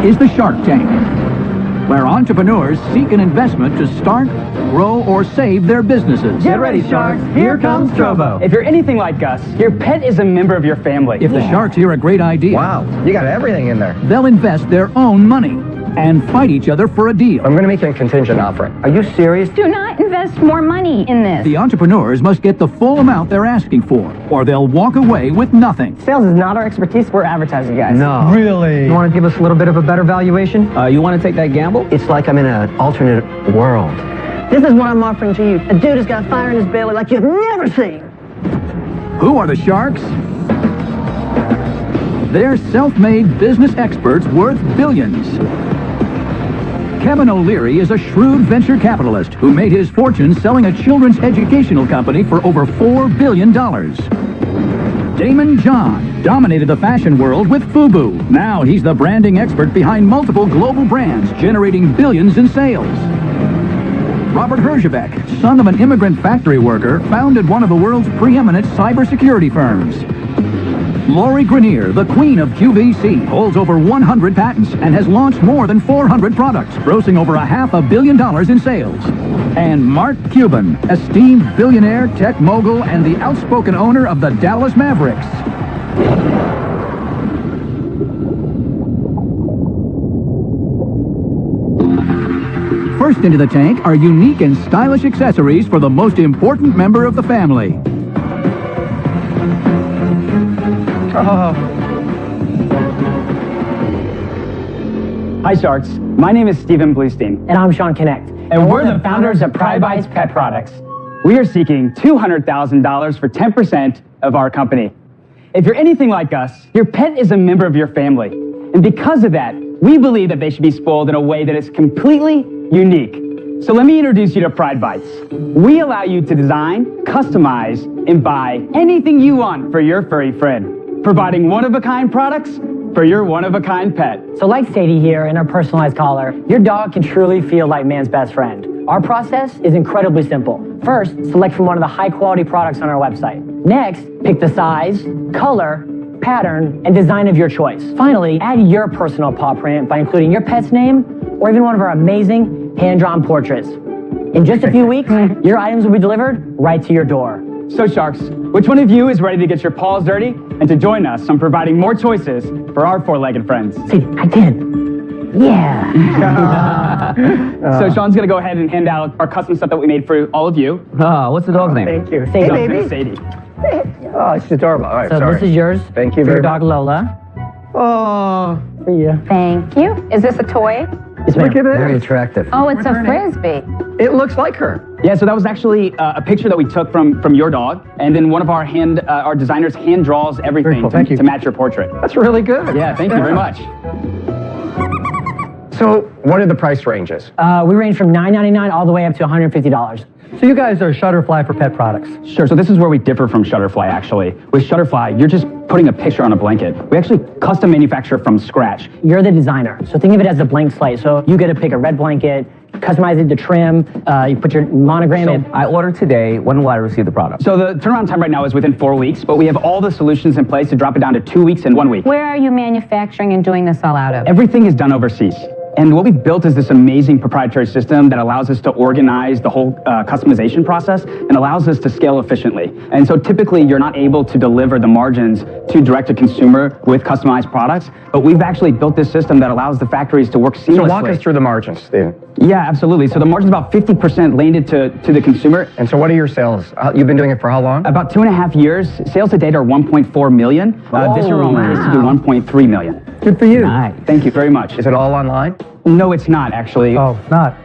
is the Shark Tank, where entrepreneurs seek an investment to start, grow, or save their businesses. Get ready, sharks. Here comes Trovo. If you're anything like us, your pet is a member of your family. If the sharks hear a great idea, wow, you got everything in there. They'll invest their own money and fight each other for a deal. I'm going to make you a contingent offer. Are you serious? Do not invest more money in this. The entrepreneurs must get the full amount they're asking for, or they'll walk away with nothing. Sales is not our expertise. We're advertising, guys. No. Really? You want to give us a little bit of a better valuation? You want to take that gamble? It's like I'm in an alternate world. This is what I'm offering to you. A dude has got fire in his belly like you've never seen. Who are the sharks? They're self-made business experts worth billions. Kevin O'Leary is a shrewd venture capitalist who made his fortune selling a children's educational company for over $4 billion. Damon John dominated the fashion world with FUBU. Now he's the branding expert behind multiple global brands, generating billions in sales. Robert Herjavec, son of an immigrant factory worker, founded one of the world's preeminent cybersecurity firms. Lori Grenier, the queen of QVC, holds over 100 patents and has launched more than 400 products, grossing over $500 million in sales. And Mark Cuban, esteemed billionaire, tech mogul, and the outspoken owner of the Dallas Mavericks. First into the tank are unique and stylish accessories for the most important member of the family. Hi, Sharks. My name is Stephen Bluestein. And I'm Sean Connect. And we're the founders of Pride Bites Pet Products. We are seeking $200,000 for 10% of our company. If you're anything like us, your pet is a member of your family. And because of that, we believe that they should be spoiled in a way that is completely unique. So let me introduce you to Pride Bites. We allow you to design, customize, and buy anything you want for your furry friend, providing one-of-a-kind products for your one-of-a-kind pet. So like Sadie here in our personalized collar, your dog can truly feel like man's best friend. Our process is incredibly simple. First, select from one of the high-quality products on our website. Next, pick the size, color, pattern, and design of your choice. Finally, add your personal paw print by including your pet's name or even one of our amazing hand-drawn portraits. In just a few weeks, your items will be delivered right to your door. So Sharks, which one of you is ready to get your paws dirty and to join us on providing more choices for our four-legged friends? See, I did. Yeah. So Sean's going to go ahead and hand out our custom stuff that we made for all of you. What's the dog's name? Thank you. Hey, Sadie. Sadie. Oh, it's adorable. All right, So sorry. this is yours. Thank you for very your dog Lola. Oh, For you. Thank you. Is this a toy? Yes, ma'am. look at it. Very attractive. Oh, it's a frisbee. It looks like her. Yeah, so that was actually a picture that we took from your dog, and then one of our our designers hand draws everything cool. Thank you. to match your portrait. That's really good. Yeah, thank you very much. So, what are the price ranges? We range from $9.99 all the way up to $150. So you guys are Shutterfly for pet products. Sure, so this is where we differ from Shutterfly, actually. With Shutterfly, you're just putting a picture on a blanket. We actually custom manufacture from scratch. You're the designer, so think of it as a blank slate. So you get to pick a red blanket, customize it to trim, you put your monogram in. I order today. When will I receive the product? So the turnaround time right now is within 4 weeks, but we have all the solutions in place to drop it down to 2 weeks and 1 week. Where are you manufacturing and doing this all out of? Everything is done overseas. And what we've built is this amazing proprietary system that allows us to organize the whole customization process and allows us to scale efficiently. And so typically you're not able to deliver the margins to direct-to-consumer with customized products, but we've actually built this system that allows the factories to work seamlessly. So walk us through the margins, Stephen. Yeah, absolutely. So the margin's about 50% landed to the consumer. And so what are your sales? You've been doing it for how long? About 2.5 years. Sales to date are 1.4 million. This year we're on pace to do 1.3 million. Good for you. Nice. Thank you very much. Is it all online? No, it's not actually. Oh, not.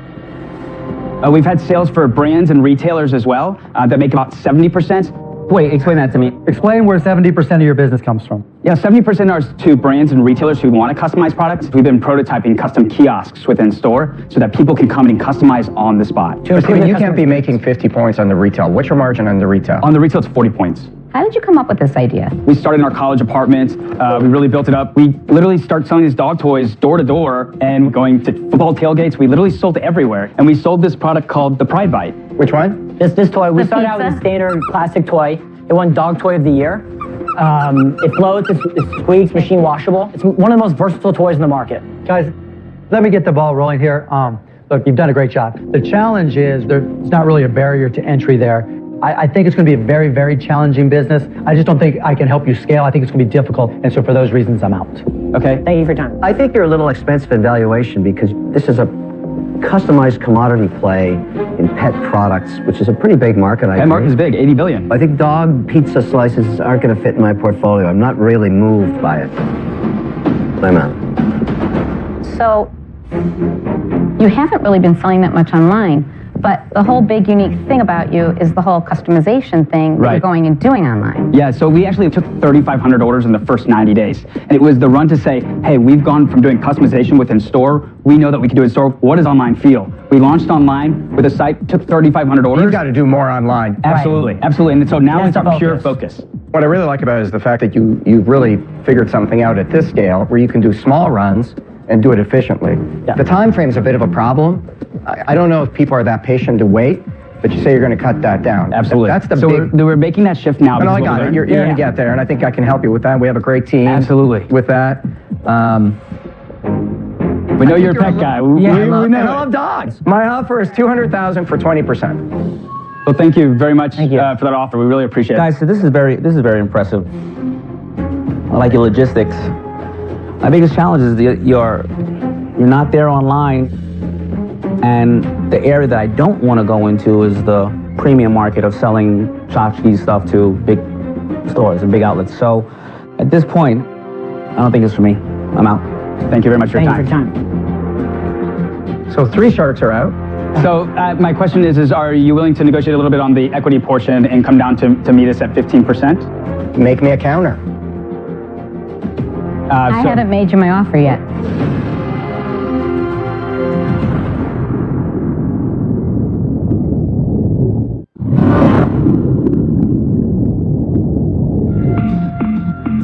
We've had sales for brands and retailers as well that make about 70%. Wait, explain that to me. Explain where 70% of your business comes from. Yeah, 70% are to brands and retailers who want to customize products. We've been prototyping custom kiosks within store so that people can come and customize on the spot. But Stephen, you can't be making 50 points on the retail. What's your margin on the retail? On the retail, it's 40 points. How did you come up with this idea? We started in our college apartment. We really built it up. We literally start selling these dog toys door to door and going to football tailgates. We literally sold everywhere. And we sold this product called the Pride Bite. Which one? This toy, we started out with pizza? a standard plastic toy. It won Dog Toy of the Year. It floats, it squeaks, machine washable. It's one of the most versatile toys in the market. Guys, let me get the ball rolling here. Look, you've done a great job. The challenge is there's not really a barrier to entry there. I think it's going to be a very, very challenging business. I just don't think I can help you scale. I think it's going to be difficult, and so for those reasons, I'm out. Okay. Thank you for your time. I think you're a little expensive in valuation because this is a customized commodity play in pet products, which is a pretty big market. Pet market is big, 80 billion. I think dog pizza slices aren't going to fit in my portfolio. I'm not really moved by it. I'm out. So, you haven't really been selling that much online, but the whole big unique thing about you is the whole customization thing that you're going and doing online. Yeah, so we actually took 3,500 orders in the first 90 days. And it was the run to say, hey, we've gone from doing customization within store. We know that we can do it in store. What does online feel? We launched online with a site, took 3,500 orders. You've got to do more online. Absolutely, absolutely. And so now it's our pure focus. What I really like about it is the fact that you've really figured something out at this scale where you can do small runs and do it efficiently. Yeah. The time frame is a bit of a problem. I don't know if people are that patient to wait, but you say you're going to cut that down. Absolutely. That's the so big... we're making that shift now. No, I got it. You're going to get there, and I think I can help you with that. We have a great team. Absolutely. With that. We know you're a pet guy. We know I love dogs. My offer is $200,000 for 20%. Well, thank you very much for that offer. We really appreciate it. Guys, so this is very impressive. I like your logistics. My biggest challenge is you're not there online, and the area that I don't want to go into is the premium market of selling tchotchke stuff to big stores and big outlets. So at this point, I don't think it's for me. I'm out. Thank you very much for your time. Thank you for your time. So 3 sharks are out. So my question is are you willing to negotiate a little bit on the equity portion and come down to meet us at 15%? Make me a counter. I haven't made you my offer yet.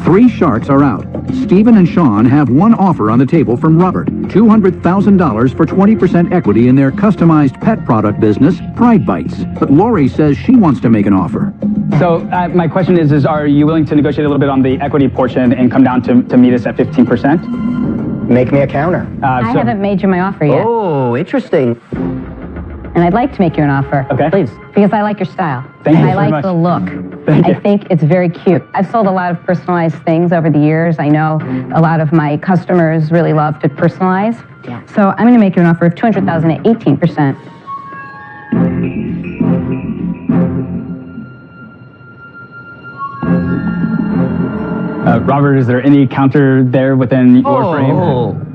Three sharks are out. Stephen and Sean have one offer on the table from Robert. $200,000 for 20% equity in their customized pet product business, Pride Bites. But Lori says she wants to make an offer. So my question is are you willing to negotiate a little bit on the equity portion and come down to meet us at 15%? Make me a counter. I haven't made you my offer yet. Oh, interesting. And I'd like to make you an offer. Okay. Please. Because I like your style. Thank you I very like much. the look. Thank you. I think it's very cute. I've sold a lot of personalized things over the years. I know a lot of my customers really love to personalize. Yeah. So I'm going to make you an offer of $200,000 at 18%. Robert, is there any counter there within your frame?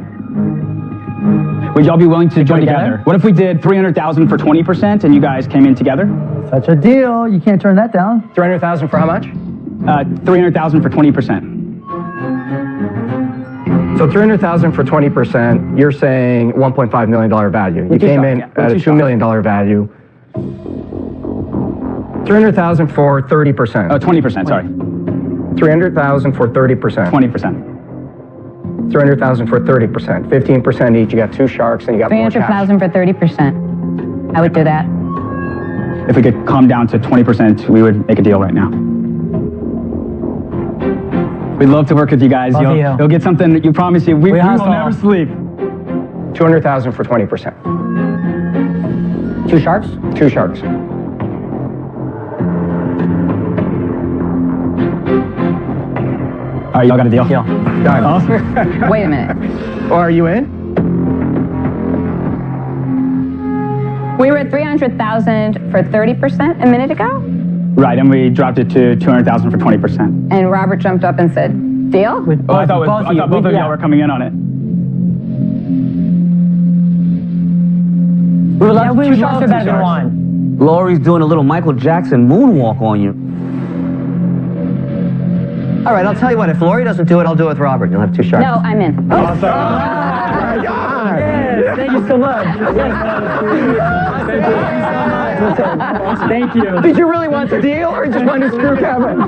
Would y'all be willing to join together? What if we did $300,000 for 20% and you guys came in together? Such a deal. You can't turn that down. $300,000 for how much? $300,000 for 20%. So $300,000 for 20%, you're saying $1.5 million value. You came in at a $2 million value. $300,000 for 30%. Oh, 20%, sorry. $300,000 for 30%. 20%. $300,000 for 30%. 15% each. You got 2 sharks and you got more cash. $300,000 for 30%. I would do that. If we could calm down to 20%, we would make a deal right now. We'd love to work with you guys. You'll get something, you promise you. We will never sleep. $200,000 for 20%. 2 sharks? 2 sharks. All right, y'all got a deal? Deal. Got it. Awesome. Wait a minute. Oh, are you in? We were at $300,000 for 30% a minute ago, Right, and we dropped it to $200,000 for 20%. and Robert jumped up and said, deal? Oh, I thought both of y'all were coming in on it. We would love 2 sharks are better than 1. Lori's doing a little Michael Jackson moonwalk on you. All right, I'll tell you what. If Lori doesn't do it, I'll do it with Robert. You'll have 2 sharks. No, I'm in. Awesome. Thank you so much. Thank you. Did you really want the deal or just want to screw Kevin?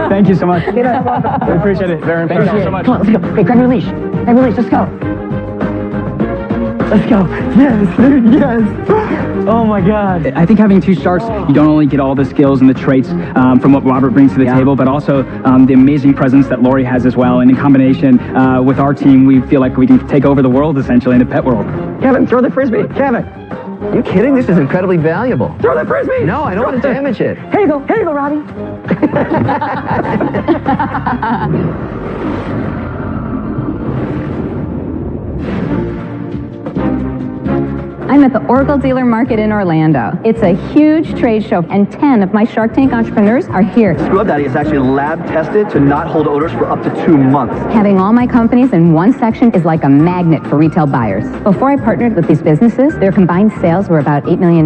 Thank you so much. We appreciate it. Very Thank you so much. Come on, let's go. Hey, grab your leash. Grab your leash. Let's go. Let's go. Yes. Yes. Oh my God. I think having two sharks, you don't only get all the skills and the traits from what Robert brings to the table, but also the amazing presence that Lori has as well. And in combination with our team, we feel like we can take over the world, essentially, in the pet world. Kevin, throw the Frisbee. Kevin. Are you kidding? This is incredibly valuable. Throw the Frisbee! No, I don't want to damage it. Here you go, Robbie. I'm at the Oracle Dealer Market in Orlando. It's a huge trade show, and 10 of my Shark Tank entrepreneurs are here. Scrub Daddy is actually lab tested to not hold odors for up to 2 months. Having all my companies in one section is like a magnet for retail buyers. Before I partnered with these businesses, their combined sales were about $8 million.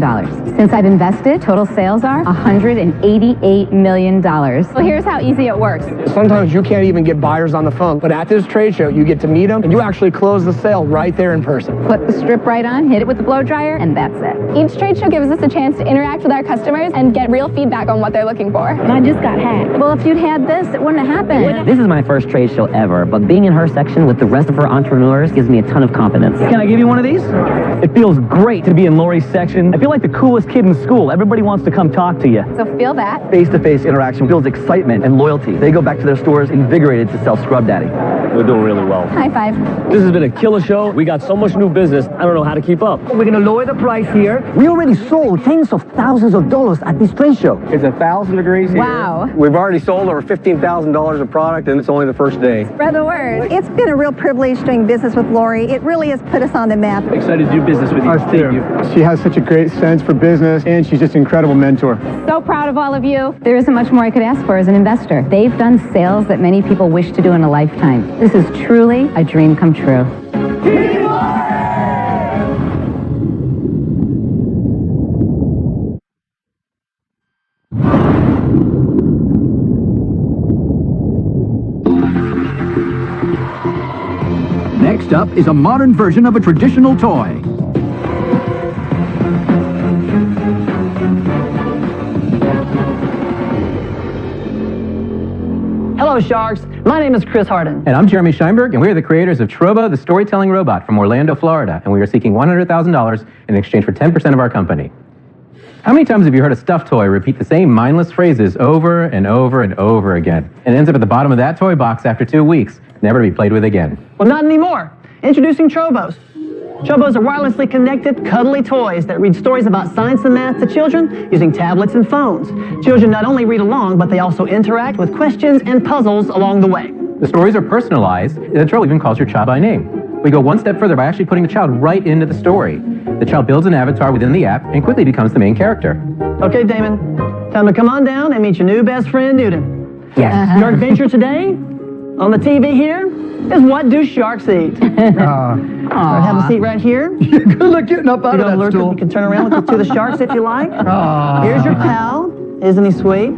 Since I've invested, total sales are $188 million. Well, here's how easy it works. Sometimes you can't even get buyers on the phone, but at this trade show, you get to meet them, and you actually close the sale right there in person. Put the strip right on, hit it with the blow dryer, and that's it. Each trade show gives us a chance to interact with our customers and get real feedback on what they're looking for. And I just got hacked. Well, if you'd had this, it wouldn't have happened. This is my first trade show ever, but being in her section with the rest of her entrepreneurs gives me a ton of confidence. Can I give you one of these? It feels great to be in Lori's section. I feel like the coolest kid in school. Everybody wants to come talk to you. So feel that. Face-to-face interaction builds excitement and loyalty. They go back to their stores invigorated to sell Scrub Daddy. We're doing really well. High five. This has been a killer show. We got so much new business, I don't know how to keep up. We're going to lower the price here. We already sold tens of thousands of dollars at this trade show. It's 1,000 degrees here. Wow. We've already sold over $15,000 of product, and it's only the first day. Spread the word. It's been a real privilege doing business with Lori. It really has put us on the map. Excited to do business with you. Us too. She has such a great sense for business, and she's just an incredible mentor. So proud of all of you. There isn't much more I could ask for as an investor. They've done sales that many people wish to do in a lifetime. This is truly a dream come true. Next up is a modern version of a traditional toy. Hello, Sharks. My name is Chris Harden. And I'm Jeremy Scheinberg, and we are the creators of Trobo, the storytelling robot from Orlando, Florida, and we are seeking $100,000 in exchange for 10% of our company. How many times have you heard a stuffed toy repeat the same mindless phrases over and over and over again, and ends up at the bottom of that toy box after 2 weeks, never to be played with again? Well, not anymore. Introducing Trobos. Trobos are wirelessly connected, cuddly toys that read stories about science and math to children using tablets and phones. Children not only read along, but they also interact with questions and puzzles along the way. The stories are personalized, and the Troll even calls your child by name. We go one step further by actually putting the child right into the story. The child builds an avatar within the app and quickly becomes the main character. Okay, Damon, time to come on down and meet your new best friend, Newton. Yes. Your adventure today on the TV here is What Do Sharks Eat? Have a seat right here. Good luck getting up out of that stool. You can turn around with to the sharks if you like. Here's your pal. Isn't he sweet?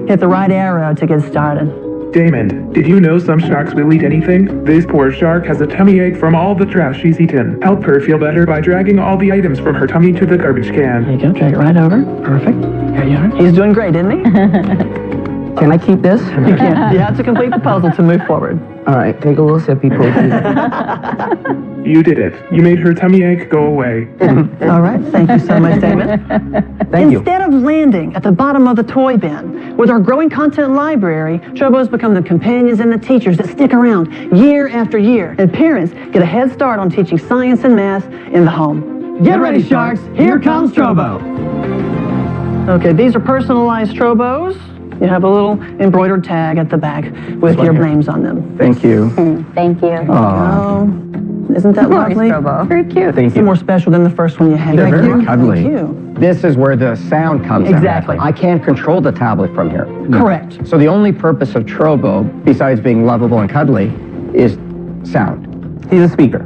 Hit the right arrow to get started. Damon, did you know some sharks will eat anything? This poor shark has a tummy ache from all the trash she's eaten. Help her feel better by dragging all the items from her tummy to the garbage can. There you go, drag it right over. Perfect. Here you are. He's doing great, isn't he? Can I keep this? You can. You have to complete the puzzle to move forward. All right, take a little sippy, please. You did it. You made her tummy ache go away. All right, thank you so much, David. Thank you. Instead of landing at the bottom of the toy bin, with our growing content library, Trobos become the companions and the teachers that stick around year after year, and parents get a head start on teaching science and math in the home. Get ready, Sharks. Here comes Trobo. Okay, these are personalized Trobos. You have a little embroidered tag at the back with your names on them. Thank you. Thank you. Isn't that lovely? Very cute. Thank It's you. more special than the first one you had. They're very Thank cuddly. you. This is where the sound comes in. Exactly. I can't control the tablet from here. Correct. So the only purpose of Trobo, besides being lovable and cuddly, is sound. He's a speaker.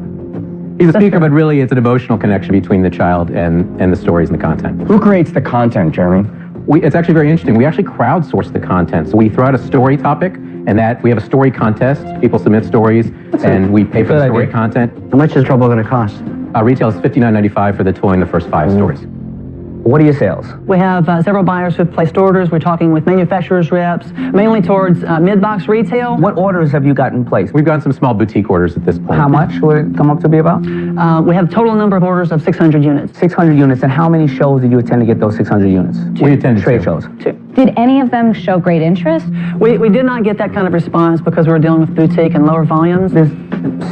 He's a speaker, but really it's an emotional connection between the child and the stories and the content. Who creates the content, Jeremy? It's actually very interesting. We actually crowdsource the content. So we throw out a story topic, and that we have a story contest. People submit stories, and we pay for the story content. How much is Trobo going to cost? Retail is $59.95 for the toy and the first 5 stories. What are your sales? We have several buyers who've placed orders. We're talking with manufacturers reps, mainly towards mid-box retail. What orders have you got in place? We've gotten some small boutique orders at this point. How much would it come up to be about? We have a total number of orders of 600 units. 600 units, and how many shows did you attend to get those 600 units? We attended trade shows. 2. Did any of them show great interest? We did not get that kind of response because we were dealing with boutique and lower volumes. There's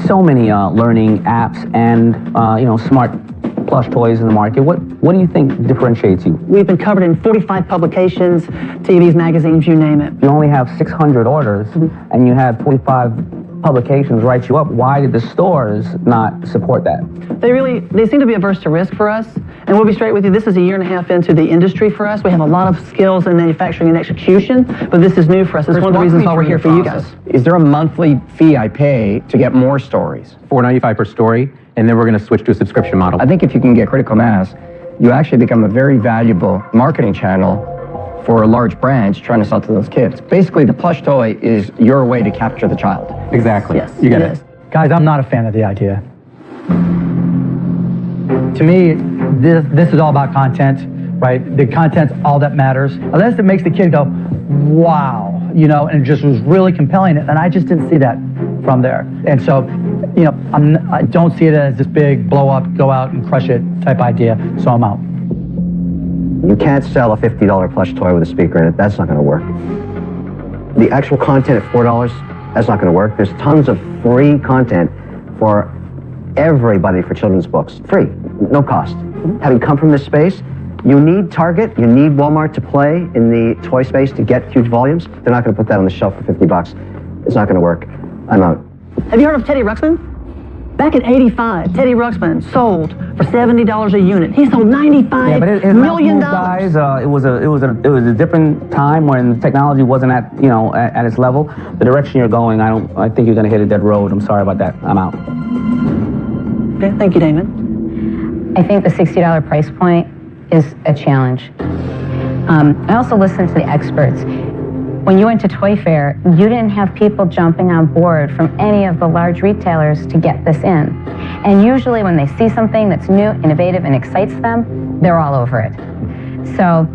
so many learning apps and smart plush toys in the market. What do you think differentiates you? We've been covered in 45 publications, TVs, magazines, you name it. You only have 600 orders, and you had 45 publications write you up. Why did the stores not support that? They seem to be averse to risk for us. And we'll be straight with you, this is a year and a half into the industry for us. We have a lot of skills in manufacturing and execution, but this is new for us. It's one of the reasons why we're here for you guys. Is there a monthly fee I pay to get more stories? $4.95 per story, and then we're going to switch to a subscription model. I think if you can get critical mass, you actually become a very valuable marketing channel for a large brand trying to sell to those kids. Basically, the plush toy is your way to capture the child. Exactly. Yes, you get it. Guys, I'm not a fan of the idea. To me, this is all about content, right? The content's all that matters. Unless it makes the kid go, wow, and it just was really compelling, and I just didn't see that from there. And so, I don't see it as this big blow up, go out and crush it type idea, so I'm out. You can't sell a $50 plush toy with a speaker in it. That's not going to work. The actual content at $4, that's not going to work. There's tons of free content for everybody for children's books. Free, no cost. Having come from this space, you need Target, you need Walmart to play in the toy space to get huge volumes. They're not going to put that on the shelf for $50. It's not going to work. I'm out. Have you heard of Teddy Ruxpin? Back in '85, Teddy Ruxpin sold for $70 a unit. He sold $95 million. Guys, it was a different time when the technology wasn't at its level. The direction you're going, I think you're going to hit a dead road. I'm sorry about that. I'm out. Okay, thank you, Damon. I think the $60 price point is a challenge. I also listened to the experts. When you went to Toy Fair, you didn't have people jumping on board from any of the large retailers to get this in. And usually when they see something that's new, innovative, and excites them, they're all over it. So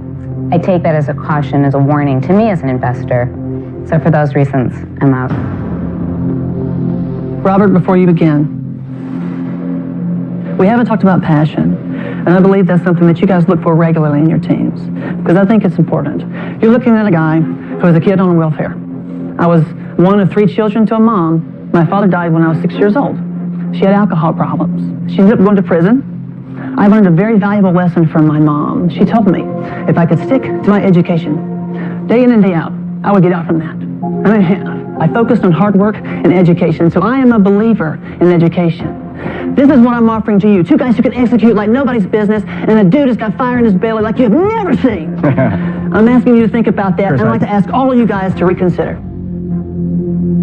I take that as a caution, as a warning to me as an investor. So for those reasons, I'm out. Robert, before you begin, we haven't talked about passion, and I believe that's something that you guys look for regularly in your teams, because I think it's important. You're looking at a guy who was a kid on welfare. I was one of 3 children to a mom. My father died when I was 6 years old. She had alcohol problems. She ended up going to prison. I learned a very valuable lesson from my mom. She told me if I could stick to my education, day in and day out, I would get out from that. And I have. I focused on hard work and education, so I am a believer in education. This is what I'm offering to you. 2 guys who can execute like nobody's business, and a dude who's got fire in his belly like you've never seen. I'm asking you to think about that, and I'd like to ask all of you guys to reconsider.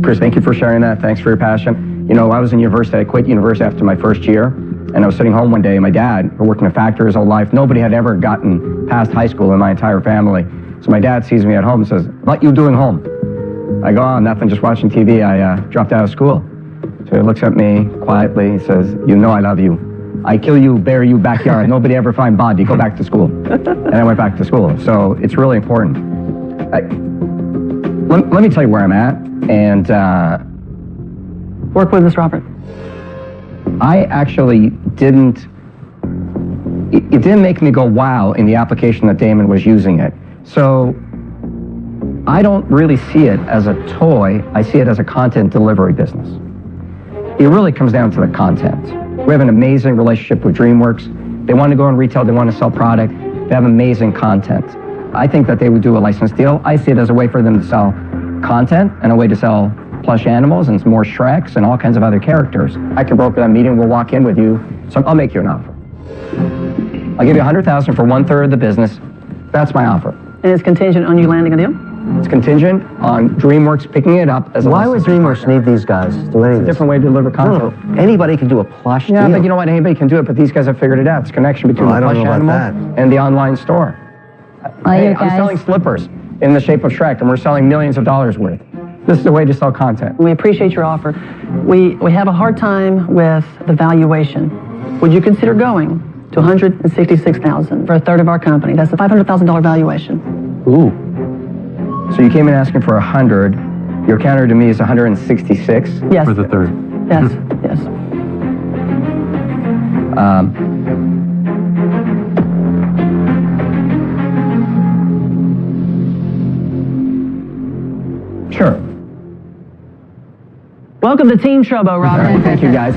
Chris, thank you for sharing that. Thanks for your passion. I was in university. I quit university after my first year, and I was sitting home one day, and my dad, who worked in a factory his whole life, nobody had ever gotten past high school in my entire family. So my dad sees me at home and says, "What you doing home?" I go, "Oh, nothing, just watching TV. I dropped out of school." So he looks at me quietly, he says, "You know I love you. I kill you, bury you backyard. Nobody ever find body. Go back to school." And I went back to school. So it's really important. Let me tell you where I'm at. And work with us, Robert. I actually didn't. It didn't make me go wow in the application that Damon was using it. So I don't really see it as a toy. I see it as a content delivery business. It really comes down to the content. We have an amazing relationship with DreamWorks. They want to go in retail. They want to sell product. They have amazing content. I think that they would do a license deal. I see it as a way for them to sell content and a way to sell plush animals and more Shreks and all kinds of other characters. I can broker that meeting. We'll walk in with you. So I'll make you an offer. I'll give you $100,000 for 1/3 of the business. That's my offer. And it's contingent on you landing a deal? It's contingent on DreamWorks picking it up as a Why would DreamWorks need these guys to do any of this? It's a different way to deliver content. No, anybody can do a plush deal. Yeah, but you know what? Anybody can do it, but these guys have figured it out. It's a connection between the plush animal and the online store. Hey, I'm selling slippers in the shape of Shrek, and we're selling millions of dollars worth. This is the way to sell content. We appreciate your offer. We have a hard time with the valuation. Would you consider going to $166,000 for a third of our company. That's a $500,000 valuation. Ooh. So you came in asking for 100. Your counter to me is 166. Yes. For the third. Yes, yes. Sure. Welcome to Team Trobo, Robert. Thank you, guys.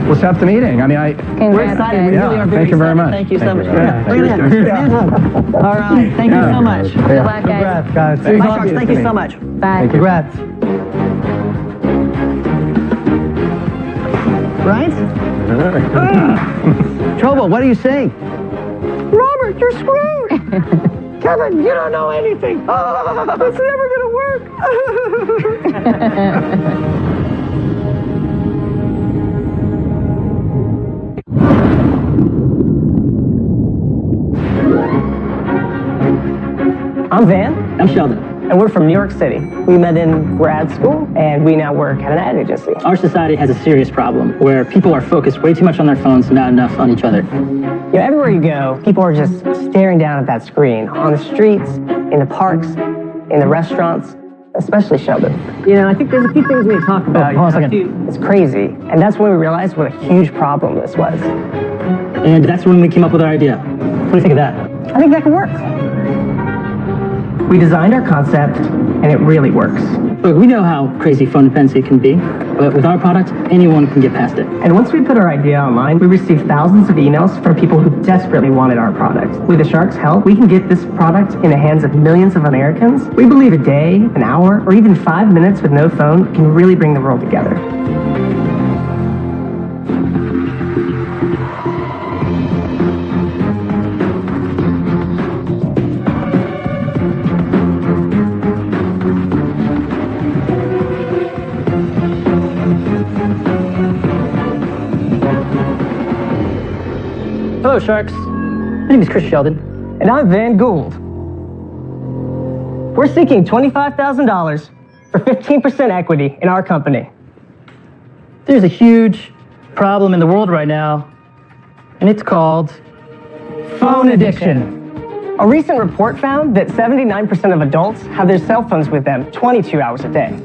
We'll set up the meeting. I mean, We're excited. We really are very thank you very excited. much. Thank you so much. Thank you. Look at that. All right. Thank you so much. Good luck, guys. Congrats, guys. Thank Bye, you. Sharks. Thank you so much. Bye. Congrats. Right? Trobo, what are you saying? Robert, you're screwed. Kevin, you don't know anything. Oh, it's never going to work. I'm Van. I'm Sheldon. And we're from New York City. We met in grad school, and we now work at an ad agency. Our society has a serious problem where people are focused way too much on their phones and not enough on each other. You know, everywhere you go, people are just staring down at that screen. On the streets, in the parks, in the restaurants, especially Sheldon. You know, I think there's a few things we need to talk about. Hold on a second. It's crazy. And that's when we realized what a huge problem this was. And that's when we came up with our idea. What do you think of that? I think that could work. We designed our concept, and it really works. Look, we know how crazy phone dependency can be, but with our product, anyone can get past it. And once we put our idea online, we received thousands of emails from people who desperately wanted our product. With the Sharks' help, we can get this product in the hands of millions of Americans. We believe a day, an hour, or even 5 minutes with no phone can really bring the world together. Hello, Sharks. My name is Chris Sheldon. And I'm Van Gould. We're seeking $25,000 for 15% equity in our company. There's a huge problem in the world right now, and it's called phone addiction. A recent report found that 79% of adults have their cell phones with them 22 hours a day.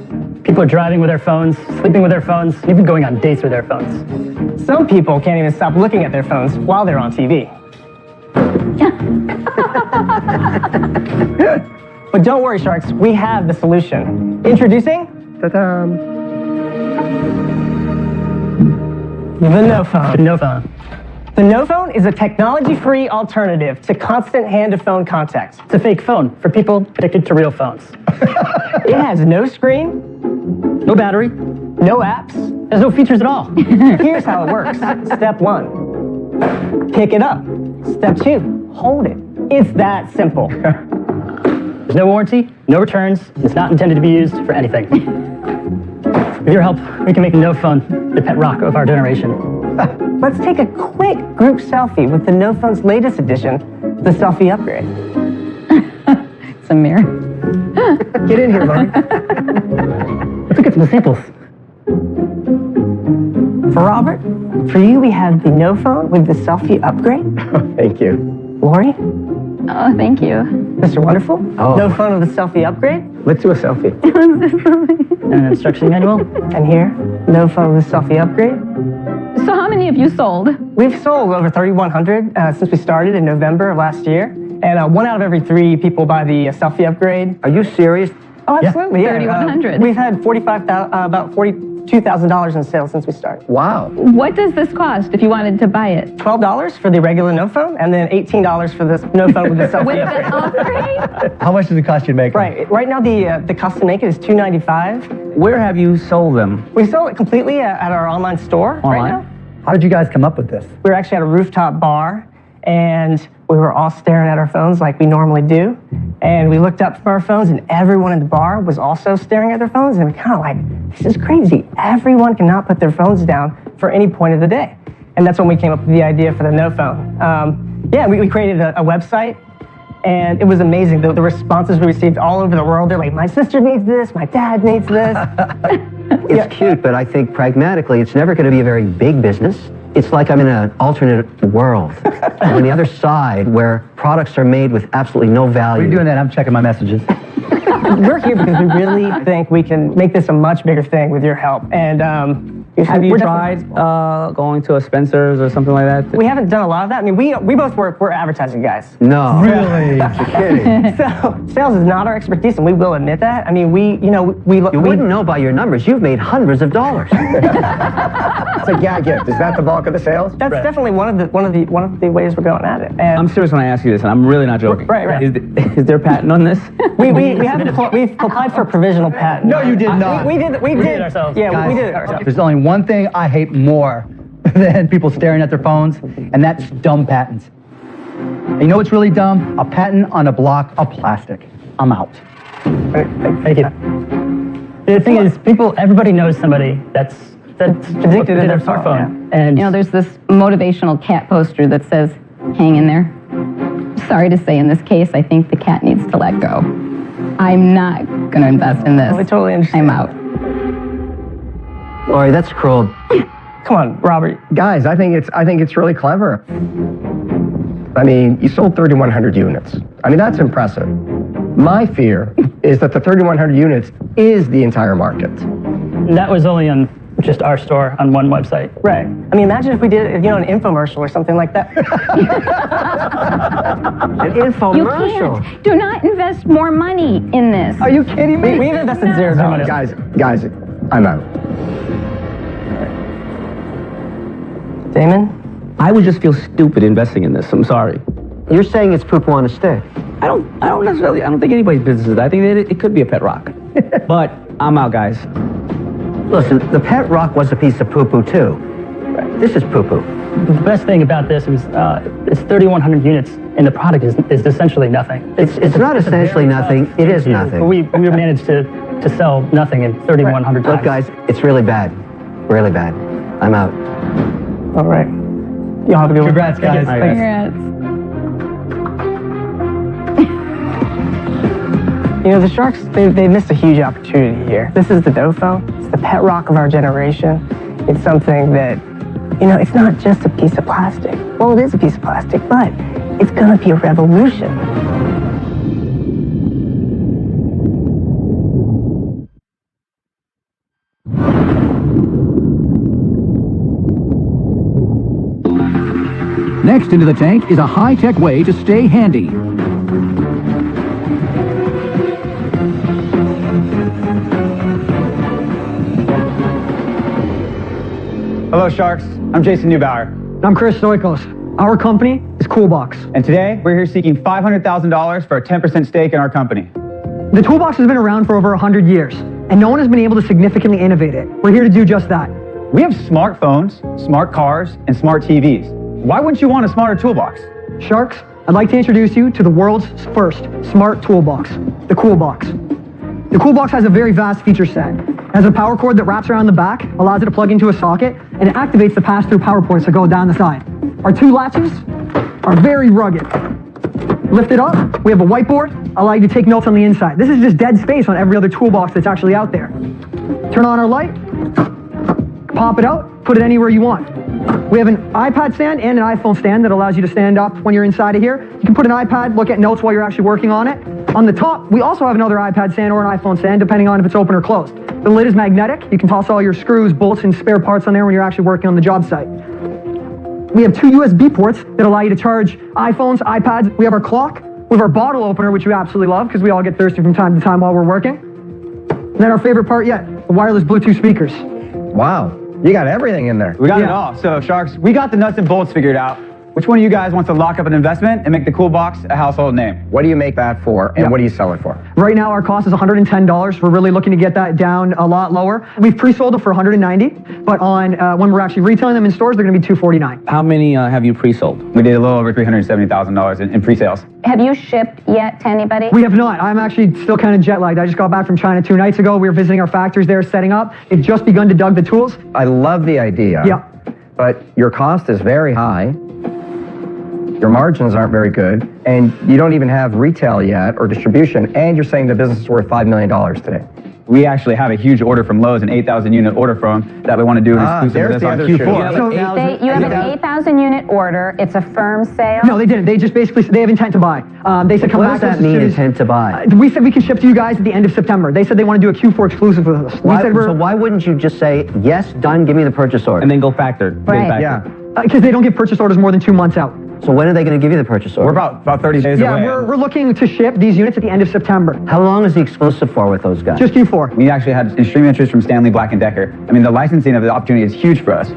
People are driving with their phones, sleeping with their phones, even going on dates with their phones. Some people can't even stop looking at their phones while they're on TV. But don't worry, Sharks, we have the solution. Introducing the No Phone. The No Phone. The No Phone is a technology-free alternative to constant hand-to-phone contact. It's a fake phone for people addicted to real phones. It has no screen, no battery, no apps. There's no features at all. Here's how it works. Step 1, pick it up. Step 2, hold it. It's that simple. There's no warranty, no returns, and it's not intended to be used for anything. With your help, we can make the No Phone the pet rock of our generation. Let's take a quick group selfie with the No Phone's latest edition, the Selfie Upgrade. It's a mirror. Get in here, Laurie. Let's look at some samples. For Robert, for you, we have the No Phone with the Selfie Upgrade. Thank you. Lori? Oh, thank you. Mr. Wonderful? Oh. No Phone with the Selfie Upgrade. Let's do a selfie. And an instruction manual. And here, No Phone with Selfie Upgrade. So how many have you sold? We've sold over 3,100 since we started in November of last year. And 1 out of every 3 people buy the Selfie Upgrade. Are you serious? Oh, absolutely, yeah. 3,100. We've had about $42,000 in sales since we started. Wow. What does this cost if you wanted to buy it? $12 for the regular No Phone, and then $18 for this No Phone with the Selfie With Upgrade. the upgrade? How much does it cost you to make them? Right now the custom make it is $295. Where have you sold them? We sell it completely at our online store right now. How did you guys come up with this? We were actually at a rooftop bar, and we were all staring at our phones like we normally do. And we looked up from our phones, and everyone in the bar was also staring at their phones. And we kind of like, this is crazy. Everyone cannot put their phones down for any point of the day. And that's when we came up with the idea for the No Phone. We created a website, and it was amazing. The responses we received all over the world, they're like, my sister needs this, my dad needs this. It's cute, but I think pragmatically, it's never going to be a very big business. It's like I'm in an alternate world. I'm on the other side where products are made with absolutely no value. While you're doing that, I'm checking my messages. We're here because we really think we can make this a much bigger thing with your help. And have you tried going to a Spencer's or something like that? We haven't done a lot of that. I mean, we both we're advertising guys. No. Really? You're kidding. So sales is not our expertise, and we will admit that. I mean, we wouldn't know by your numbers. You've made hundreds of dollars. It's a gag gift. Is that the bulk of the sales? That's definitely one of the ways we're going at it. And I'm serious when I ask you this, and I'm really not joking. Right. Is there a patent on this? We've applied for a provisional patent. No, you did not. We did it ourselves. Yeah, Guys, we did it ourselves. There's only one thing I hate more than people staring at their phones, and that's dumb patents. And you know what's really dumb? A patent on a block of plastic. I'm out. Thank you. The thing is, everybody knows somebody that's addicted to their smartphone. Yeah. And there's this motivational cat poster that says, "Hang in there." Sorry to say, in this case, I think the cat needs to let go. I'm not going to invest in this. I totally understand. I'm out. Lori, that's cruel. Come on, Robert. Guys, I think it's really clever. I mean, you sold 3,100 units. I mean, that's impressive. My fear is that the 3,100 units is the entire market. That was only on just our store on one website. Right. I mean, imagine if we did, an infomercial or something like that. An infomercial. You can't. Do not invest more money in this. Are you kidding me? We've invested zero. No, guys, I'm out. Damon? I would just feel stupid investing in this. I'm sorry. You're saying it's poo-poo on a stick. I don't think anybody's business is that. I think that it could be a pet rock. But I'm out, guys. Listen, the pet rock was a piece of poo-poo too. Right. This is poo-poo. The best thing about this is it's 3,100 units, and the product is essentially nothing. It's not essentially nothing. It is nothing. We managed to sell nothing in 3,100 times. Look, guys, it's really bad. Really bad. I'm out. All right. Y'all have a good one. Congrats, guys. Congrats. The Sharks, they missed a huge opportunity here. This is the dough phone. It's the pet rock of our generation. It's something that, it's not just a piece of plastic. Well, it is a piece of plastic, but it's going to be a revolution. Next into the tank is a high-tech way to stay handy. Hello, Sharks. I'm Jason Neubauer. I'm Chris Stoikos. Our company is Coolbox. And today, we're here seeking $500,000 for a 10% stake in our company. The Toolbox has been around for over 100 years, and no one has been able to significantly innovate it. We're here to do just that. We have smartphones, smart cars, and smart TVs. Why wouldn't you want a smarter toolbox? Sharks, I'd like to introduce you to the world's first smart toolbox, the Coolbox. The Coolbox has a very vast feature set. It has a power cord that wraps around the back, allows it to plug into a socket, and it activates the pass-through power ports that go down the side. Our two latches are very rugged. Lift it up, we have a whiteboard, allow you to take notes on the inside. This is just dead space on every other toolbox that's actually out there. Turn on our light, pop it out, put it anywhere you want. We have an iPad stand and an iPhone stand that allows you to stand up when you're inside of here. You can put an iPad, look at notes while you're actually working on it. On the top, we also have another iPad stand or an iPhone stand, depending on if it's open or closed. The lid is magnetic. You can toss all your screws, bolts, and spare parts on there when you're actually working on the job site. We have two USB ports that allow you to charge iPhones, iPads. We have our clock. We have our bottle opener, which we absolutely love because we all get thirsty from time to time while we're working. And then our favorite part yet, the wireless Bluetooth speakers. Wow. You got everything in there. We got it all. So, Sharks, we got the nuts and bolts figured out. Which one of you guys wants to lock up an investment and make the Coolbox a household name? What do you make that for, and what do you sell it for? Right now, our cost is $110. We're really looking to get that down a lot lower. We've pre-sold it for $190, but on when we're actually retailing them in stores, they're going to be $249. How many have you pre-sold? We did a little over $370,000 in pre-sales. Have you shipped yet to anybody? We have not. I'm actually still kind of jet-lagged. I just got back from China 2 nights ago. We were visiting our factories there, setting up. They've just begun to dug the tools. I love the idea. Yeah. But your cost is very high. Your margins aren't very good, and you don't even have retail yet or distribution, and you're saying the business is worth $5 million today. we actually have a huge order from Lowe's, an 8,000 unit order from them that we want to do an exclusive with us on Q4. You have an 8,000 unit order. It's a firm sale. No, they didn't. They just basically they have intent to buy. They said come What back. does that mean, intent to buy? We said we can ship to you guys at the end of September. They said they want to do a Q4 exclusive with us. So why wouldn't you just say yes, done, give me the purchase order, and then go factor? Right. Yeah. Because they don't get purchase orders more than 2 months out. So when are they going to give you the purchase order? We're about 30 days away. Yeah, we're looking to ship these units at the end of September. How long is the exclusive for with those guys? Just Q4. We actually had extreme interest from Stanley Black & Decker. I mean, the licensing of the opportunity is huge for us.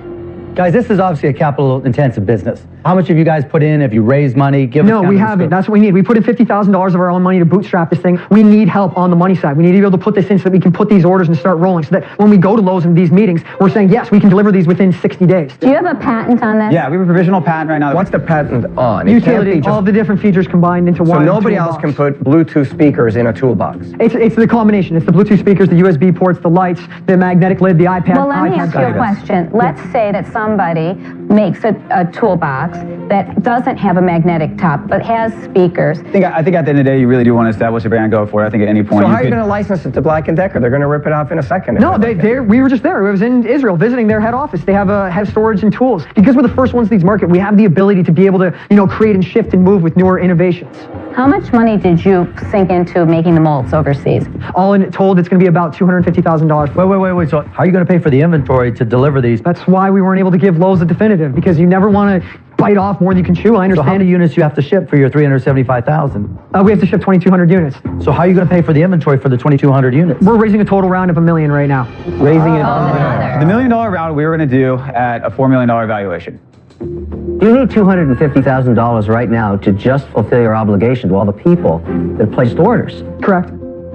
Guys, this is obviously a capital-intensive business. How much have you guys put in? Have you raised money? No, we haven't. That's what we need. We put in $50,000 of our own money to bootstrap this thing. We need help on the money side. We need to be able to put this in so that we can put these orders and start rolling so that when we go to Lowe's in these meetings, we're saying, yes, we can deliver these within 60 days. Do you have a patent on this? Yeah, we have a provisional patent right now. What's the patent on? Utility, all the different features combined into one. So nobody else can put Bluetooth speakers in a toolbox? It's the combination. It's the Bluetooth speakers, the USB ports, the lights, the magnetic lid, the iPad. Well, let me ask you a question. Let's say that somebody makes a toolbox that doesn't have a magnetic top but has speakers. I think at the end of the day, you really do want to establish a brand, go for it. I think at any point. So how are you going to license it to Black & Decker? They're going to rip it off in a second. No, we were just there. I was in Israel visiting their head office. They have storage and tools. Because we're the first ones in these market, we have the ability to be able to, create and shift and move with newer innovations. How much money did you sink into making the molds overseas? All in told, it's going to be about $250,000. Wait. So how are you going to pay for the inventory to deliver these? That's why we weren't able to give Lowe's a definitive, because you never want to bite off more than you can chew. I understand. So how many units you have to ship for your 375,000? We have to ship 2,200 units. So how are you going to pay for the inventory for the 2,200 units? We're raising a total round of $1 million right now. Raising it. The $1 million round we were going to do at a $4 million valuation. You need $250,000 right now to just fulfill your obligation to all the people that placed orders. Correct.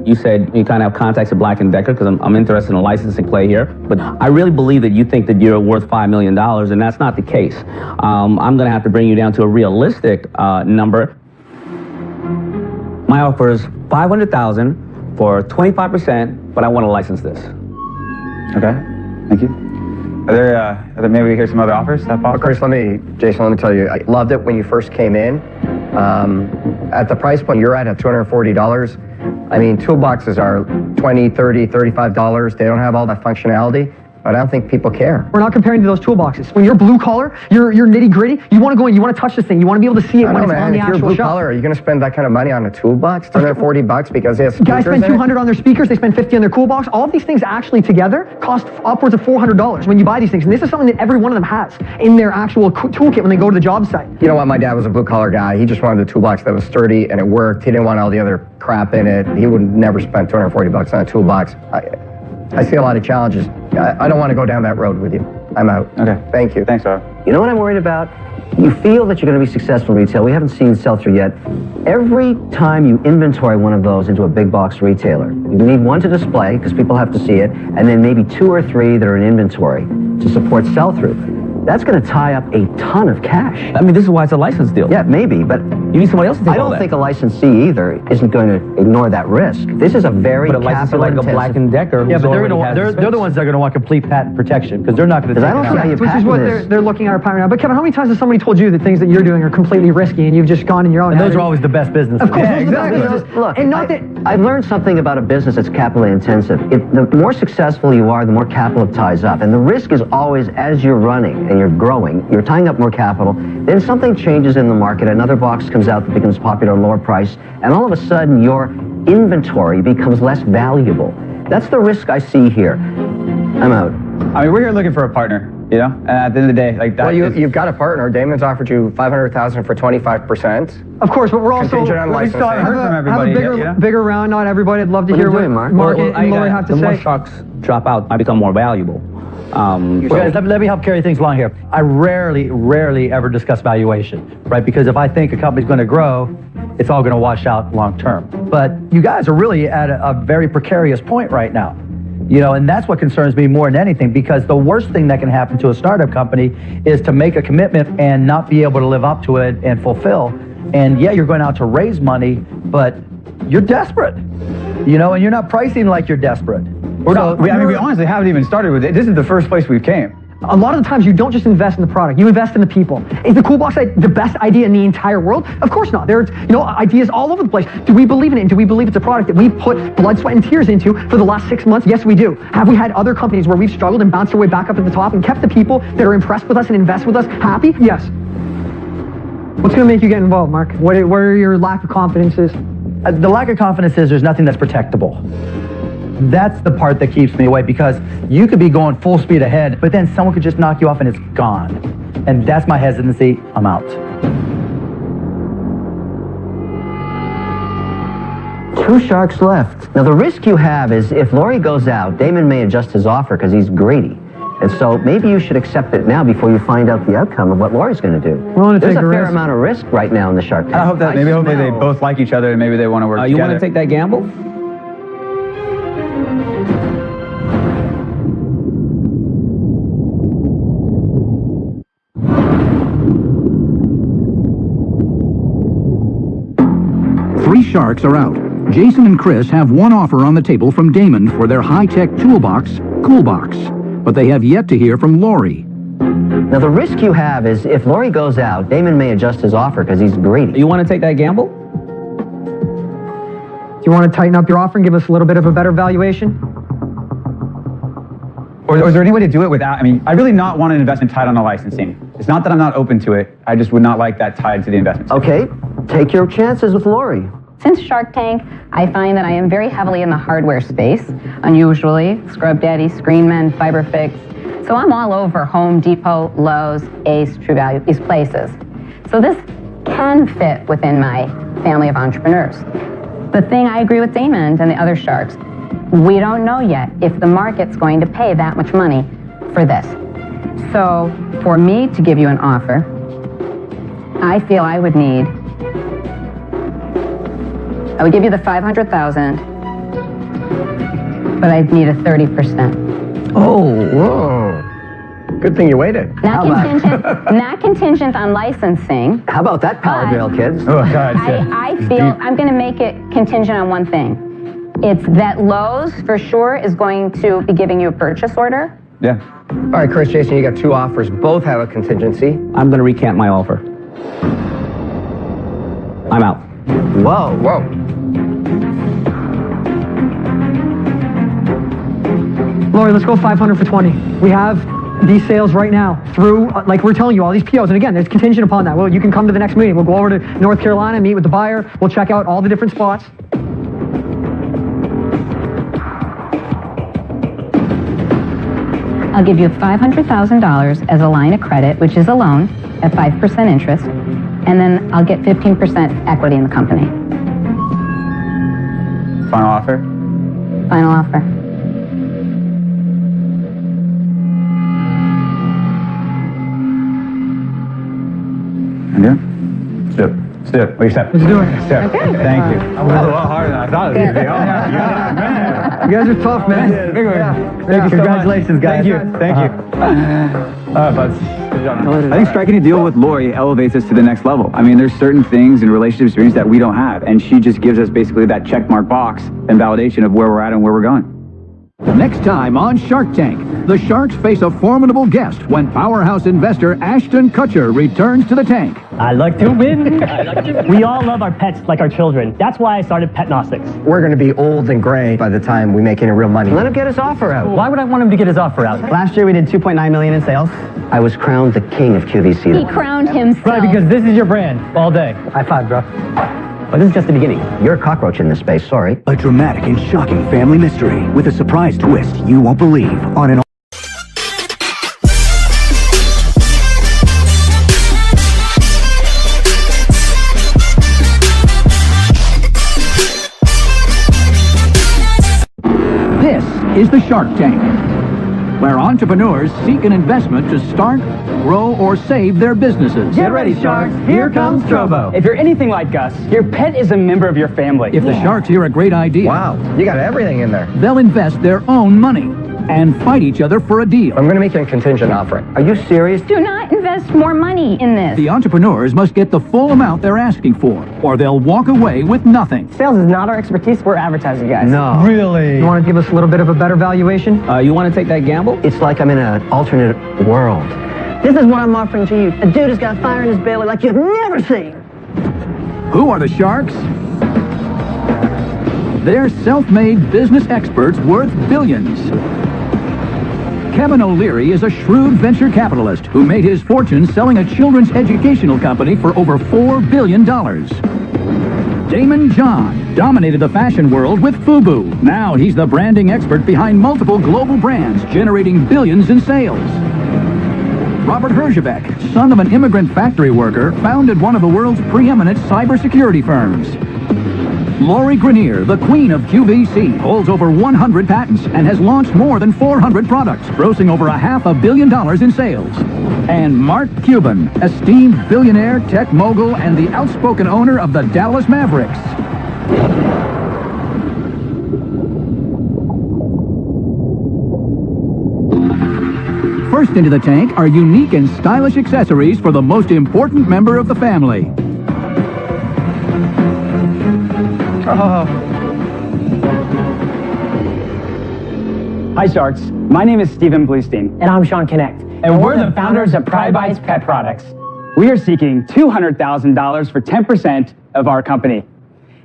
You said you kind of have contacts at Black & Decker because I'm interested in a licensing play here. But I really believe that you think that you're worth $5 million, and that's not the case. I'm going to have to bring you down to a realistic number. My offer is $500,000 for 25%, but I want to license this. Okay, thank you. Are there maybe we hear some other offers? Is that possible? Of course, Jason, let me tell you, I loved it when you first came in. At the price point you're at $240, I mean, toolboxes are $20, $30, $35. They don't have all that functionality, but I don't think people care. We're not comparing to those toolboxes. When you're blue collar, you're nitty gritty, you want to go in, you want to touch this thing, you want to be able to see it when it's on the actual shelf. If you're blue collar, are you going to spend that kind of money on a toolbox? $240 because they have speakers. Guys spend $200 on their speakers, they spend $50 on their cool box. All of these things actually together cost upwards of $400 when you buy these things. And this is something that every one of them has in their actual toolkit when they go to the job site. You know what? My dad was a blue collar guy. He just wanted a toolbox that was sturdy and it worked. He didn't want all the other crap in it. He would never spend $240 on a toolbox. I see a lot of challenges. I don't want to go down that road with you. I'm out. Okay. Thank you. Thanks, Rob. You know what I'm worried about? You feel that you're going to be successful in retail. We haven't seen sell-through yet. Every time you inventory one of those into a big box retailer, you need one to display because people have to see it, and then maybe 2 or 3 that are in inventory to support sell-through. That's going to tie up a ton of cash. I mean, this is why it's a license deal. Yeah, maybe, but you need somebody else to take I don't think a licensee either isn't going to ignore that risk. This is a very capital-intensive. Like a Black & Decker. Yeah, but they're the ones that are going to want complete patent protection because they're not going to take it out. Which is what they're looking at our patent now. But Kevin, how many times has somebody told you that things that you're doing are completely risky and you've just gone in your own And those are always the best businesses. Of course, yeah, exactly. Look, and not that I've learned something about a business that's capitally intensive. The more successful you are, the more capital it ties up. And the risk is always as you're running and you're growing, you're tying up more capital, then something changes in the market, another box comes out that becomes popular at a lower price, and all of a sudden your inventory becomes less valuable. That's the risk I see here. I'm out. I mean, we're here looking for a partner, you know? And at the end of the day, like that. Well, you've got a partner. Damon's offered you $500,000 for 25%. Of course, but we're also contingent on licensing. Have a bigger round. Not everybody. I'd love to hear what Mark and Lori have to say. The more stocks drop out, I become more valuable. Guys, let me help carry things along here. I rarely ever discuss valuation, right? Because if I think a company's going to grow, it's all going to wash out long term. But you guys are really at a very precarious point right now. You know, and that's what concerns me more than anything, because the worst thing that can happen to a startup company is to make a commitment and not be able to live up to it and fulfill. And yeah, you're going out to raise money, but you're desperate, you know, and you're not pricing like you're desperate. We honestly haven't even started with it. This is the first place we've came. A lot of the times you don't just invest in the product, you invest in the people. Is the Cool Box the best idea in the entire world? Of course not. There's ideas all over the place. Do we believe in it? And do we believe it's a product that we've put blood, sweat, and tears into for the last 6 months? Yes, we do. Have we had other companies where we've struggled and bounced our way back up at the top and kept the people that are impressed with us and invest with us happy? Yes. What's going to make you get involved, Mark? What are your lack of confidences? The lack of confidence is there's nothing that's protectable. That's the part that keeps me away, because you could be going full speed ahead, but then someone could just knock you off and it's gone. And that's my hesitancy. I'm out. 2 sharks left. Now, the risk you have is if Laurie goes out, Damon may adjust his offer because he's greedy. And so maybe you should accept it now before you find out the outcome of what Laurie's going to do. There's a fair amount of risk right now in the shark tank. I hope that hopefully they both like each other and maybe they want to work together. You want to take that gamble? Three sharks are out. Jason and Chris have one offer on the table from Damon for their high-tech toolbox, Coolbox. But they have yet to hear from Laurie. Now, the risk you have is if Laurie goes out, Damon may adjust his offer because he's greedy. You want to take that gamble? Do you want to tighten up your offer and give us a little bit of a better valuation? Or is there any way to do it without, I really not want an investment tied on the licensing. It's not that I'm not open to it, I just would not like that tied to the investment. Okay, take your chances with Laurie. Since Shark Tank, I find that I am very heavily in the hardware space, unusually, Scrub Daddy, Screenman, FiberFix. So I'm all over Home Depot, Lowe's, Ace, True Value, these places. So this can fit within my family of entrepreneurs. The thing I agree with Damon and the other sharks, we don't know yet if the market's going to pay that much money for this. So for me to give you an offer, I feel I would give you the $500,000, but I'd need a 30%. Oh, whoa. Good thing you waited. Not contingent on licensing. How about that power drill, kids? Oh, God. I feel I'm going to make it contingent on one thing. It's that Lowe's, for sure, is going to be giving you a purchase order. Yeah. All right, Chris, Jason, you got 2 offers. Both have a contingency. I'm going to recant my offer. I'm out. Whoa. Whoa. Laurie, let's go 500 for 20. We have these sales right now through, like we're telling you, all these POs. And again, there's contingent upon that. Well, you can come to the next meeting. We'll go over to North Carolina, meet with the buyer. We'll check out all the different spots. I'll give you $500,000 as a line of credit, which is a loan at 5% interest, and then I'll get 15% equity in the company. Final offer? Final offer. Okay. Let's do it. Let's do it. What do you say? Let's do it. Let's do it. Okay. Thank you. That was a lot harder than I thought it was going to be. Oh, my God, man. You guys are tough, man. Big one. Thank you so Congratulations, much. guys. Thank you. But I think striking a deal with Laurie elevates us to the next level. There's certain things in relationship experience that we don't have, and she just gives us basically that check mark box and validation of where we're at and where we're going. Next time on Shark Tank, the Sharks face a formidable guest when powerhouse investor Ashton Kutcher returns to the tank. I like to win. We all love our pets like our children. That's why I started Petnostics. We're going to be old and gray by the time we make any real money. Let him get his offer out. Why would I want him to get his offer out? Last year we did 2.9 million in sales. I was crowned the king of QVC. He crowned himself. Right, because this is your brand all day. High five, bro. But this is just the beginning. You're a cockroach in this space, sorry. A dramatic and shocking family mystery with a surprise twist you won't believe on an This is the Shark Tank, where entrepreneurs seek an investment to start, grow, or save their businesses. Get ready, Sharks. Here comes Trobo. If you're anything like us, your pet is a member of your family. If the Sharks hear a great idea, Wow, you got everything in there. they'll invest their own money. and fight each other for a deal. I'm going to make you a contingent offer. Are you serious? Do not invest more money in this. The entrepreneurs must get the full amount they're asking for, or they'll walk away with nothing. Sales is not our expertise. We're advertising, guys. No. Really? You want to give us a little bit of a better valuation? You want to take that gamble? It's like I'm in an alternate world. This is what I'm offering to you. A dude has got fire in his belly like you've never seen. Who are the sharks? They're self-made business experts worth billions. Kevin O'Leary is a shrewd venture capitalist who made his fortune selling a children's educational company for over $4 billion. Damon John dominated the fashion world with FUBU. Now he's the branding expert behind multiple global brands, generating billions in sales. Robert Herjavec, son of an immigrant factory worker, founded one of the world's preeminent cybersecurity firms. Lori Grenier, the queen of QVC, holds over 100 patents and has launched more than 400 products, grossing over $500 million in sales. And Mark Cuban, esteemed billionaire, tech mogul, and the outspoken owner of the Dallas Mavericks. First into the tank are unique and stylish accessories for the most important member of the family. Hi, Sharks. My name is Stephen Bluestein. And I'm Sean Connect. And we're the founders of Pride Bites Pet Products. We are seeking $200,000 for 10% of our company.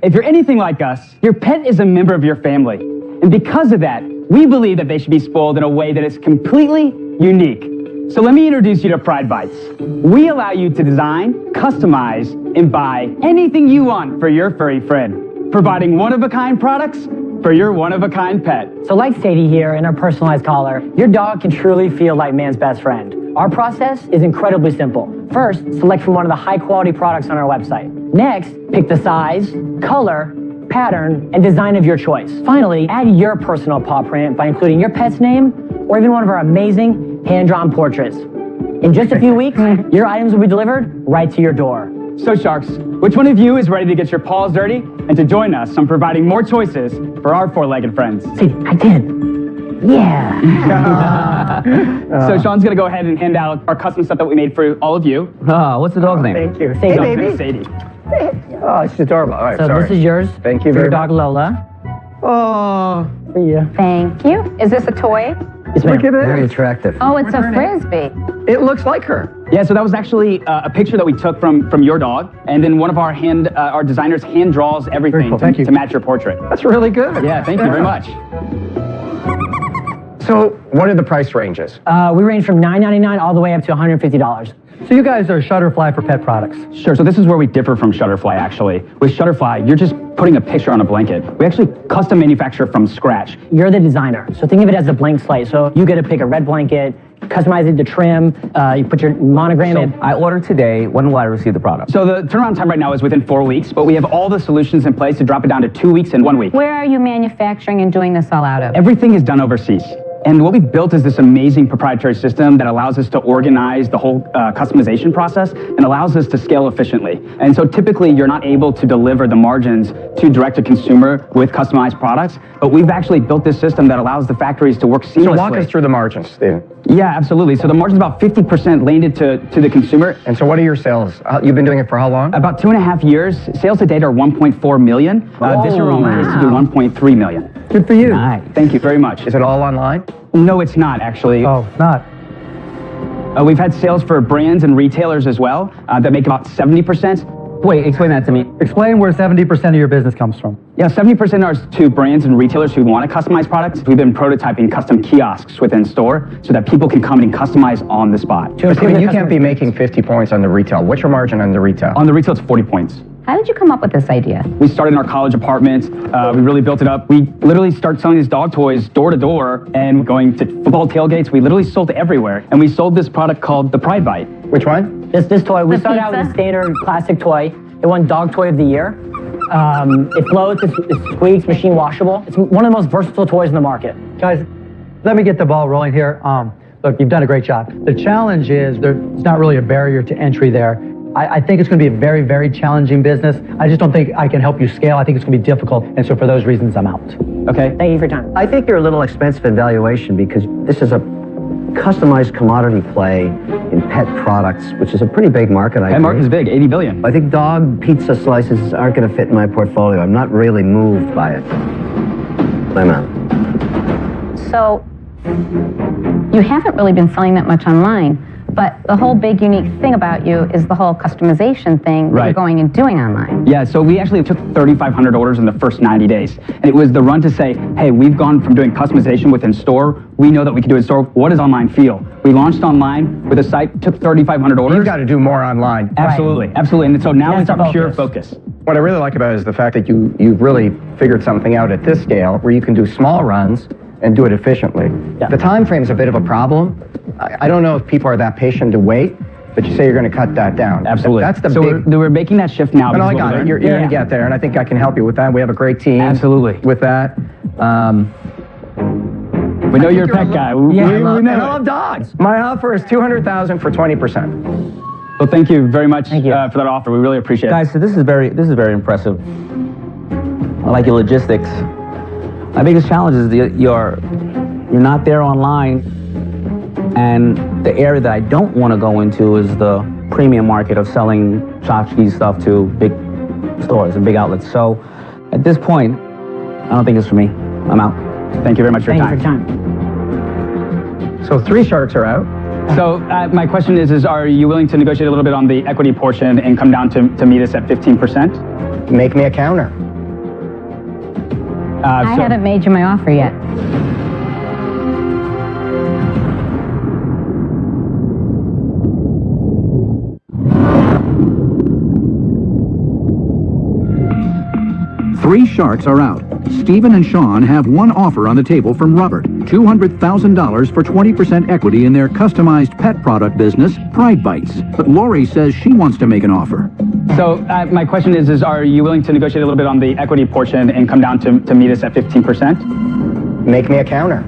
If you're anything like us, your pet is a member of your family. And because of that, we believe that they should be spoiled in a way that is completely unique. So let me introduce you to Pride Bites. We allow you to design, customize, and buy anything you want for your furry friend, providing one-of-a-kind products for your one-of-a-kind pet. So like Sadie here in our personalized collar, your dog can truly feel like man's best friend. Our process is incredibly simple. First, select from one of the high-quality products on our website. Next, pick the size, color, pattern, and design of your choice. Finally, add your personal paw print by including your pet's name or even one of our amazing hand-drawn portraits. In just a few weeks, your items will be delivered right to your door. So Sharks, which one of you is ready to get your paws dirty and to join us on providing more choices for our four-legged friends? See, I did. Yeah. So Sean's gonna go ahead and hand out our custom stuff that we made for all of you. What's the dog's name? Thank you. Sadie. Hey, baby. Sadie. Oh, it's adorable. All right, So sorry. this is yours. Thank you for very your dog much. Lola. Oh. For you. Thank you. Is this a toy? Yes, ma'am. Look at Very it. attractive. Oh, it's a frisbee. It looks like her. Yeah, so that was actually a picture that we took from your dog, and then one of our our designers hand draws everything cool. Thank you. to match your portrait. That's really good. Yeah, thank you very much. So, what are the price ranges? We range from $9.99 all the way up to $150. So you guys are Shutterfly for pet products. Sure, so this is where we differ from Shutterfly, actually. With Shutterfly, you're just putting a picture on a blanket. We actually custom manufacture from scratch. You're the designer, so think of it as a blank slate. So you get to pick a red blanket, customize it to trim, you put your monogram in. I ordered today. When will I receive the product? So the turnaround time right now is within 4 weeks, but we have all the solutions in place to drop it down to 2 weeks and 1 week. Where are you manufacturing and doing this all out of? Everything is done overseas. And what we've built is this amazing proprietary system that allows us to organize the whole customization process and allows us to scale efficiently. And so typically you're not able to deliver the margins to direct-to-consumer with customized products, but we've actually built this system that allows the factories to work seamlessly. So walk us through the margins, Stephen. Yeah, absolutely. So the margin's about 50% landed to the consumer. And so what are your sales? You've been doing it for how long? About 2.5 years. Sales to date are 1.4 million. This year we're on pace to do 1.3 million. Good for you. Nice. Thank you very much. Is it all online? No, it's not actually. Oh, not. We've had sales for brands and retailers as well that make about 70%. Wait, explain that to me. Explain where 70% of your business comes from. Yeah, 70% are to brands and retailers who want to customize products. We've been prototyping custom kiosks within store so that people can come and customize on the spot. But Stephen, you can't be making 50 points on the retail. What's your margin on the retail? On the retail, it's 40 points. How did you come up with this idea? We started in our college apartment. We really built it up. We literally started selling these dog toys door to door and going to football tailgates. We literally sold everywhere. And we sold this product called the Pride Bite. Which one? This toy, we The started out with a pizza? standard classic toy. It won Dog Toy of the Year. It floats, it squeaks, machine washable. It's one of the most versatile toys in the market. Guys, let me get the ball rolling here. Look, you've done a great job. The challenge is there's not really a barrier to entry there. I think it's going to be a very, very challenging business. I just don't think I can help you scale. I think it's going to be difficult. And so for those reasons, I'm out. Okay, thank you for your time. I think you're a little expensive in valuation because this is a customized commodity play in pet products, which is a pretty big market. Pet market is big, 80 billion. I think dog pizza slices aren't going to fit in my portfolio. I'm not really moved by it. I'm out. So, you haven't really been selling that much online, but the whole big unique thing about you is the whole customization thing that you're going and doing online. Yeah, so we actually took 3,500 orders in the first 90 days. And it was the run to say, hey, we've gone from doing customization within store, we know that we can do it in store, what does online feel? We launched online with a site, took 3,500 orders. You've got to do more online. Absolutely, absolutely. And so now it's our pure focus. What I really like about it is the fact that you've really figured something out at this scale where you can do small runs and do it efficiently. The time frame is a bit of a problem. I don't know if people are that patient to wait, but you say you're going to cut that down. Absolutely. That's the so big... we're making that shift now. No, I got it. You're going to get there, and I think I can help you with that. We have a great team. Absolutely. With that. We know you're a pet guy. We know I love dogs. My offer is $200,000 for 20%. Well, thank you very much for that offer. We really appreciate it. Guys, so this is very impressive. I like your logistics. My biggest challenge is you're not there online, and the area that I don't want to go into is the premium market of selling tchotchke stuff to big stores and big outlets. So at this point, I don't think it's for me. I'm out. Thank you very much for your Thank time. you for your time. So 3 sharks are out. So my question is are you willing to negotiate a little bit on the equity portion and come down to meet us at 15%? Make me a counter. I haven't made you my offer yet. Three sharks are out. Stephen and Sean have one offer on the table from Robert. $200,000 for 20% equity in their customized pet product business, Pride Bites. But Lori says she wants to make an offer. So my question is are you willing to negotiate a little bit on the equity portion and come down to meet us at 15%? Make me a counter.